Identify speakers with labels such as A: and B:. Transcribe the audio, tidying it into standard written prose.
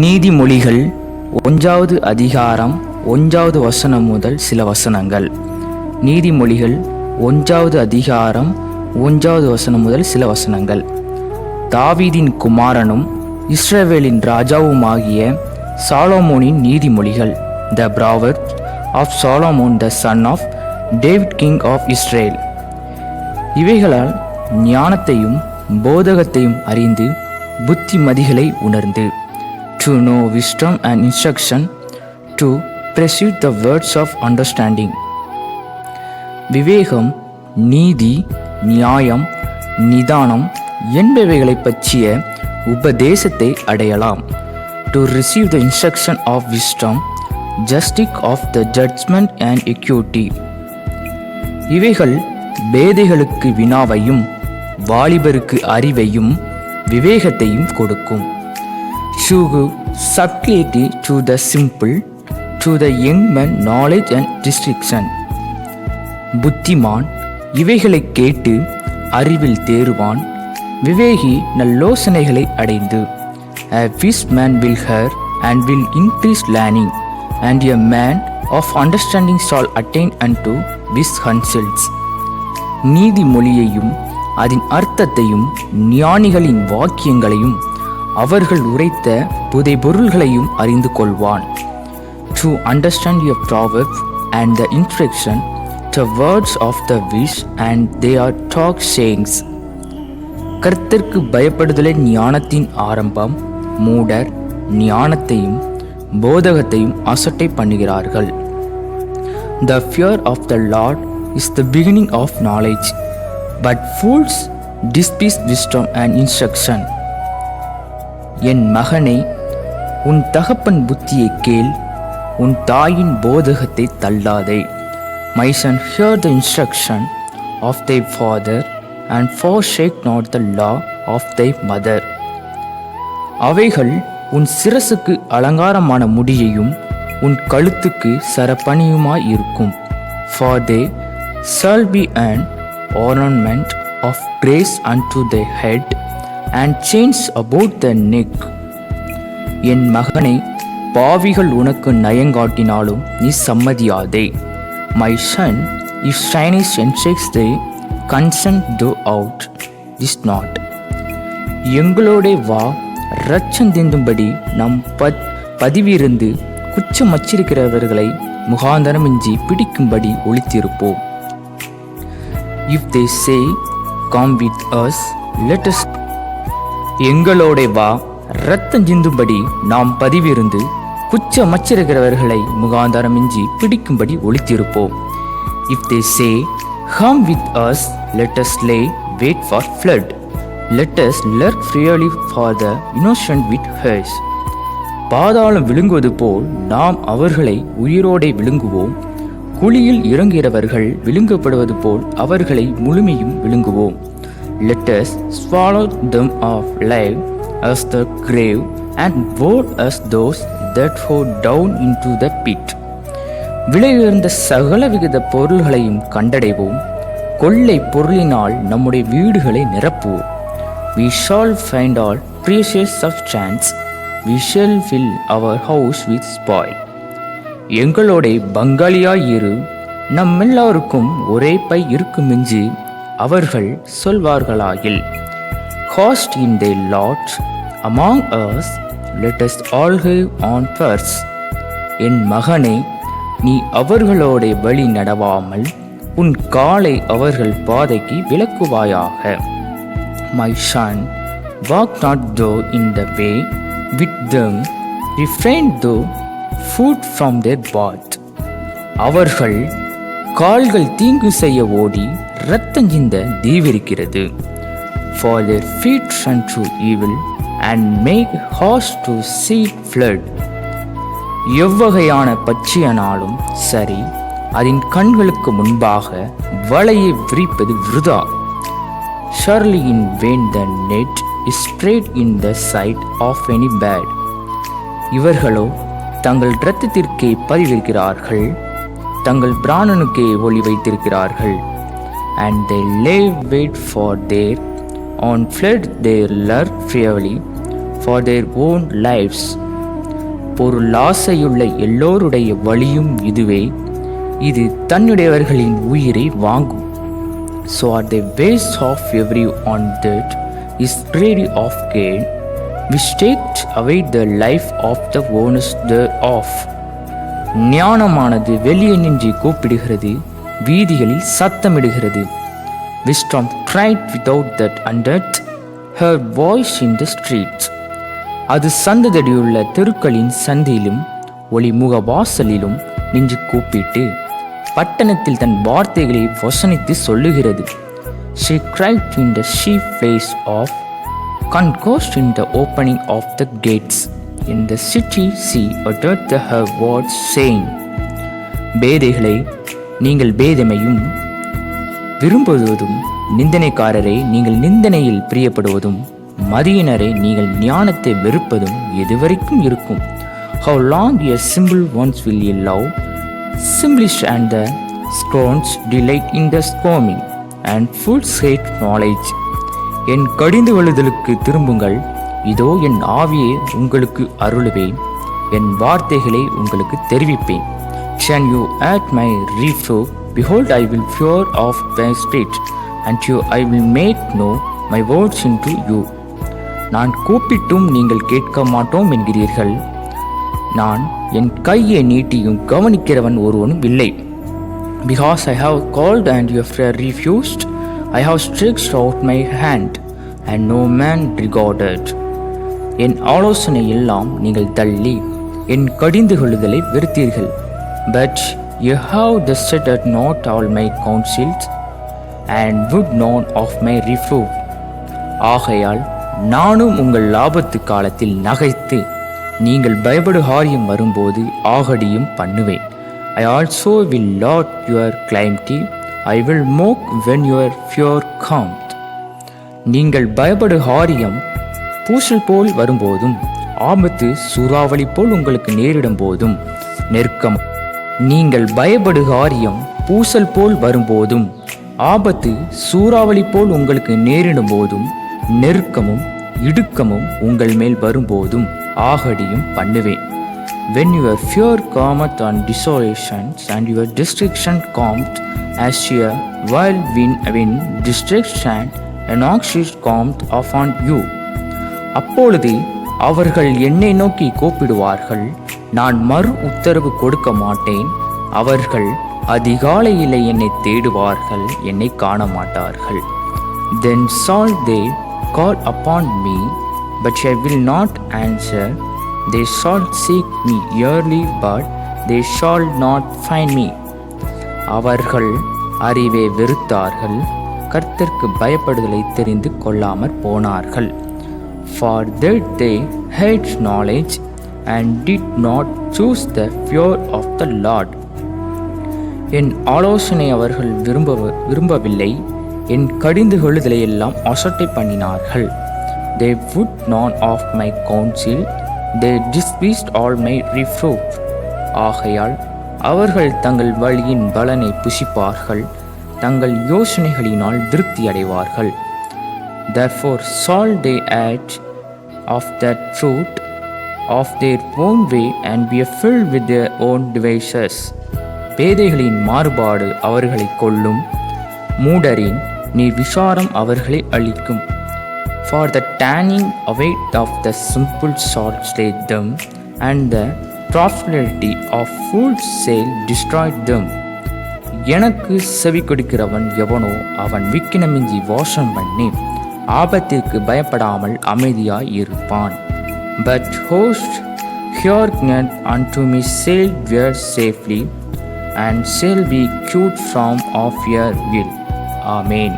A: நீதிமொழிகள் 1வது அதிகாரம் 1வது வசனம் முதல் சில வசனங்கள். நீதிமொழிகள் 1வது அதிகாரம் 1வது வசனம் முதல் சில வசனங்கள். தாவீதின் குமாரனும் இஸ்ரவேலின் ராஜாவுமாகிய சாலமோனின் நீதிமொழிகள். The Proverbs of Solomon the son of David king of Israel. இவைகளால் ஞானத்தையும் போதகத்தையும் அறிந்து புத்திமதிகளை உணர்ந்து, to know wisdom and instruction, to pursue the words of understanding. விவேகம், நீதி, நியாயம், நிதானம் என்பவைகளை பற்றிய உபதேசத்தை அடையலாம். To receive the instruction of wisdom, justice of the judgment and equity. இவைகள் பேதைகளுக்கு வினாவையும் வாலிபருக்கு அறிவையும் விவேகத்தையும் கொடுக்கும். To subtlety to the simple, to the young man knowledge and discretion. புத்திமான் இவைகளை கேட்டு அறிவில் தேறுவான், விவேகி நல்லோசனைகளை அடைந்து. A wise man will hear and will increase learning, and a man of understanding shall attain unto wise counsels. நீதிமொழியையும் அதன் அர்த்தத்தையும் ஞானிகளின் வாக்கியங்களையும் அவர்கள் உரைத்த புதை பொருள்களையும் அறிந்து கொள்வான். To understand your proverbs and the instruction, the words of the wise and their talk sayings. கர்த்தருக்கு பயப்படுதலே ஞானத்தின் ஆரம்பம். மூடர் ஞானத்தையும் போதகத்தையும் அசட்டை பண்ணுகிறார்கள். The fear of the Lord is the beginning of knowledge, but fools despise wisdom and instruction. என் மகனே, உன் தகப்பன் புத்தியை கேள், உன் தாயின் போதகத்தை தள்ளாதே. My son, hear the instruction of thy father, and forsake not the law of thy mother. அவைகள் உன் சிரசுக்கு அலங்காரமான முடியையும் உன் கழுத்துக்கு சரப்பணியுமாய் இருக்கும். For they shall be an ornament of grace unto thy head, and chains about the neck. என் மகனை, பாவிகள் உனக்கு நயங்காட்டினாலும் நீ சம்மதியாதே. My son, if shyness ensnares thee, consent thou out is not. எங்களோடே வா, இரட்சந்திந்தும்படி நம் பதிவிருந்து குச்சம் வச்சிருக்கிறவர்களை முகாந்தரமின்றி பிடிக்கும்படி ஒளித்திருப்போம். If they say, come with us, let us. எங்களோடே வா, இரத்தம் சிந்தும்படி நாம் பதிவிருந்து குச்ச மச்சிருக்கிறவர்களை முகாந்தாரமின்றி பிடிக்கும்படி ஒளித்திருப்போம். If they say, come with us, let us lay wait for flood, let us lurk freely for the innocent with hers. பாதாளம் விழுங்குவது போல் நாம் அவர்களை உயிரோடே விழுங்குவோம். குழியில் இறங்குகிறவர்கள் விழுங்கப்படுவது போல் அவர்களை முழுமையும் விழுங்குவோம். Let us swallow them up alive as the grave, and bold as those that fall down into the pit. விலையுயர்ந்த சகலவித பொருள்களையும் கண்டடைவோம். கொள்ளை பொருளினால் நம்முடைய வீடுகளை நிரப்புவோம். We shall find all precious substance, we shall fill our house with spoil. எங்களோட பங்காளியாயிரு, நம்மெல்லாருக்கும் ஒரே by இருக்குமென்று அவர்கள் சொல்வார்களாகில். Cast in their lot among us, let us all have on purse. என் மகனே, நீ அவர்களோட வழி நடவாமல் உன் காலை அவர்கள் பாதைக்கு விலக்குவாயாக. My son, walk not thou in the way with them, refrain thou foot from their path. அவர்கள் கால்கள் தீங்கு செய்ய ஓடி இரத்தஞ்சிந்த தீவிரிக்கிறது. For their feet run to evil, and make horse to seek flood. எவ்வகையான பட்சியனாலும் சரி, அதன் கண்களுக்கு முன்பாக வலையை விரிப்பது விருதா. Surely in vain the net is spread in the sight of any bad. இவர்களோ தங்கள் இரத்தத்திற்கே பதிவிருக்கிறார்கள், தங்கள் பிராணனுக்கே ஒளி வைத்திருக்கிறார்கள். And they lay wait for their own flood, they lurk fearfully for their own lives. பொருளாசையுள்ள எல்லோருடைய வழியும் இதுவே, இது தன்னுடையவர்களின் உயிரை வாங்கும். So are the ways of every on that is ready of gain, which takes away the life of the owners thereof. ஞானமானது வெளியே நின்று கூப்பிடுகிறது, வீதிகளில் சத்தமிடுகிறது. Wisdom cried without that uttered her voice in the streets. அது சந்ததடியுள்ள தெருக்களின் சந்தியிலும் ஒளிமுக வாசலிலும் நின்று கூப்பிட்டு பட்டணத்தில் தன் வார்த்தைகளை வசனித்து சொல்லுகிறது. She cried in the sheep face of concourse in the opening of the gates. In the city she uttered her words saying, பேதைகளை நீங்கள் பேதமையும் விரும்புவதும், நிந்தனைக்காரரை நீங்கள் நிந்தனையில் பிரியப்படுவதும், மதியினரை நீங்கள் ஞானத்தை வெறுப்பதும் எதுவரைக்கும் இருக்கும்? How long a simple ones will you love? Simplest and the scorns delight in the scorning, and fools hate knowledge. என் கடிந்து வழுதலுக்கு திரும்புங்கள், இதோ என் ஆவியை உங்களுக்கு அருளுவேன், என் வார்த்தைகளை உங்களுக்கு தெரிவிப்பேன். Can you at my reproof? Behold, I will pour off my spirit, and I will make known my words unto you. நான் கூப்பிட்டும் நீங்கள் கேட்க மாட்டோம் என்கிறீர்கள். நான் என் கையை நீட்டியும் கவனிக்கிறவன் ஒருவனும் இல்லை. Because I have called and you have refused, I have stretched out my hand and no man regarded. என் ஆலோசனை எல்லாம் நீங்கள் தள்ளி என் கடிந்து கொள்ளுதலை வெறுத்தீர்கள். But you have deserted not all my counsels and would none of my reproof. ஆகையால் நானும் உங்கள் லாபத்து காலத்தில் நகைத்து நீங்கள் பயப்படுகாரியம் வரும்போது ஆகடியும் பண்ணுவேன். I also will lot your calamity, I will mock when your fear comes. நீங்கள் பயப்படுகாரியம் பூசல் போல் வரும்போதும், ஆபத்து சூறாவளி போல் உங்களுக்கு நேரிடும் போதும் நெருக்கம். நீங்கள் பயப்படுகாரியம் பூசல் போல் வரும்போதும், ஆபத்து சூறாவளி போல் உங்களுக்கு நேரிடும் போதும், நெருக்கமும் இடுக்கமும் உங்கள் மேல் வரும்போதும் ஆகடியும் பண்ணுவேன். When your fear cometh on desolations and your destruction cometh as a whirlwind, destruction and noxious cometh upon you. அப்பொழுது அவர்கள் என்னை நோக்கி கூப்பிடுவார்கள், நான் மறு உத்தரவு கொடுக்க மாட்டேன். அவர்கள் அதிகாலையிலே என்னை தேடுவார்கள், என்னை காண மாட்டார்கள். Then shall they call upon me, but I will not answer. They shall seek me early, but they shall not find me. அவர்கள் அறிவை வெறுத்தார்கள், கர்த்தருக்கு பயப்படுதலை தெரிந்து கொள்ளாமற் போனார்கள். For that they hate knowledge and did not choose the fear of the Lord. என் ஆலோசனை அவர்கள் விரும்பவில்லை, என் கடிந்து கொள்ளுதலை எல்லாம் அசட்டை பண்ணினார்கள். They would none of my counsel, they despised all my reproof. ஆகையால் அவர்கள் தங்கள் வழியின் பலனை புசிப்பார்கள், தங்கள் யோசனைகளினால் திருப்தி அடைவார்கள். Therefore shall they eat of that fruit of their own way and be filled with their own devices. பேதைகளின் மாறுபாடு அவர்களை கொல்லும், மூடரின் நிர்விசாரம் அவர்களை அழிக்கும். For the turning away of the simple shall slay them, and the prosperity of fools shall destroy them. எனக்கு செவி கொடுக்கிறவன் எவனோ அவன் விக்கினமின்றி வாசம் பண்ணி ஆபத்திற்கு பயப்படாமல் அமைதியாய் இருப்பான். But host hearkened unto me shall dwell safely, and shall be cured from of your will. Amen.